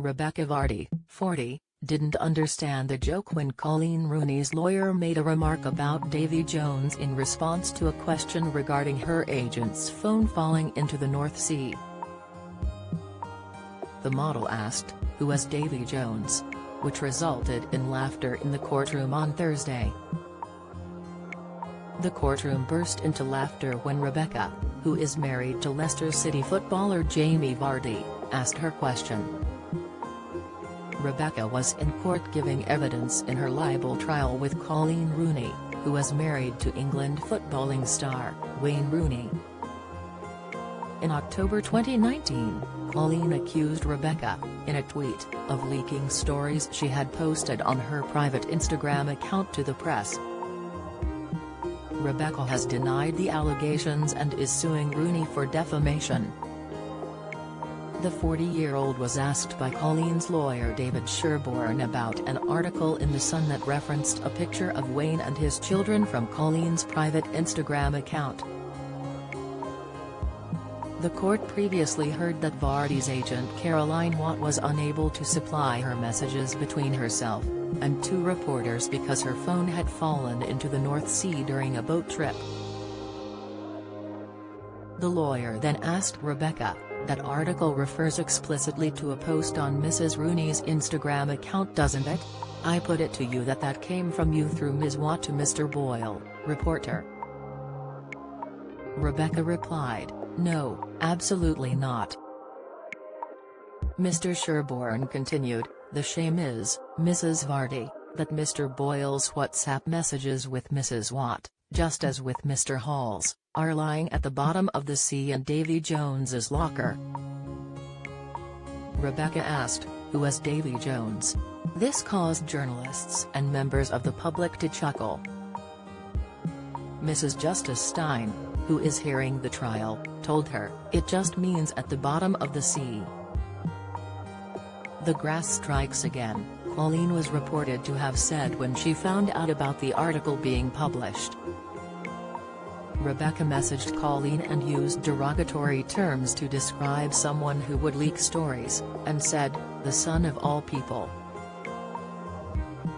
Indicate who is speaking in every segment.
Speaker 1: Rebekah Vardy, 40, didn't understand the joke when Coleen Rooney's lawyer made a remark about Davy Jones in response to a question regarding her agent's phone falling into the North Sea. The model asked, "Who is Davy Jones?" which resulted in laughter in the courtroom on Thursday. The courtroom burst into laughter when Rebekah, who is married to Leicester City footballer Davy Vardy, asked her question. Rebekah was in court giving evidence in her libel trial with Coleen Rooney, who was married to England footballing star, Wayne Rooney. In October 2019, Coleen accused Rebekah, in a tweet, of leaking stories she had posted on her private Instagram account to the press. Rebekah has denied the allegations and is suing Rooney for defamation. The 40-year-old was asked by Coleen's lawyer David Sherborne about an article in The Sun that referenced a picture of Wayne and his children from Coleen's private Instagram account. The court previously heard that Vardy's agent Caroline Watt was unable to supply her messages between herself and two reporters because her phone had fallen into the North Sea during a boat trip. The lawyer then asked Rebekah, "That article refers explicitly to a post on Mrs. Rooney's Instagram account, doesn't it? I put it to you that came from you through Ms. Watt to Mr. Boyle, reporter." Rebekah replied, "No, absolutely not." Mr. Sherborne continued, "The shame is, Mrs. Vardy, that Mr. Boyle's WhatsApp messages with Mrs. Watt, just as with Mr. Hall's, are lying at the bottom of the sea in Davy Jones's locker." Rebekah asked, "Who is Davy Jones?" This caused journalists and members of the public to chuckle. Mrs. Justice Stein, who is hearing the trial, told her, "It just means at the bottom of the sea." "The grass strikes again," Coleen was reported to have said when she found out about the article being published. Rebekah messaged Coleen and used derogatory terms to describe someone who would leak stories, and said, "the son of all people."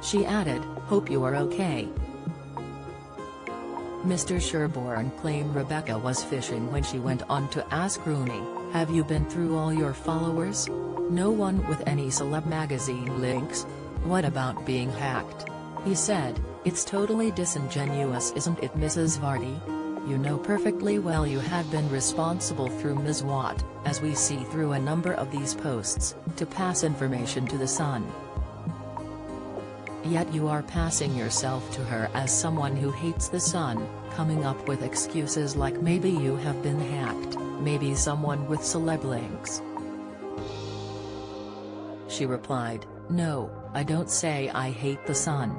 Speaker 1: She added, "Hope you are okay." Mr. Sherborne claimed Rebekah was fishing when she went on to ask Rooney, "Have you been through all your followers? No one with any celeb magazine links? What about being hacked?" He said, "It's totally disingenuous, isn't it, Mrs. Vardy? You know perfectly well you have been responsible through Ms. Watt, as we see through a number of these posts, to pass information to the Sun. Yet you are passing yourself to her as someone who hates the Sun, coming up with excuses like maybe you have been hacked, maybe someone with celeb links." She replied, "No, I don't say I hate the Sun."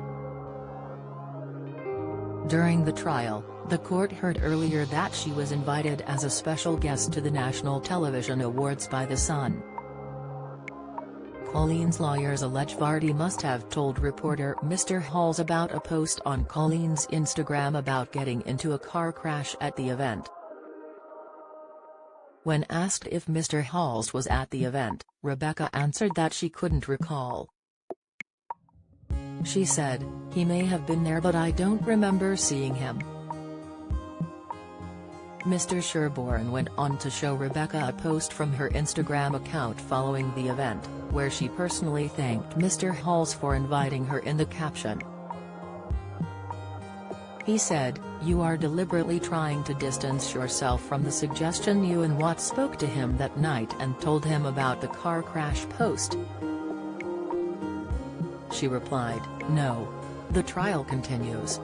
Speaker 1: During the trial, the court heard earlier that she was invited as a special guest to the National Television Awards by the Sun. Coleen's lawyers allege Vardy must have told reporter Mr. Halls about a post on Coleen's Instagram about getting into a car crash at the event. When asked if Mr. Halls was at the event, Rebekah answered that she couldn't recall. She said, "He may have been there but I don't remember seeing him." Mr. Sherborne went on to show Rebekah a post from her Instagram account following the event, where she personally thanked Mr. Halls for inviting her in the caption. He said, "You are deliberately trying to distance yourself from the suggestion you and Watt spoke to him that night and told him about the car crash post." She replied, "No. The trial continues."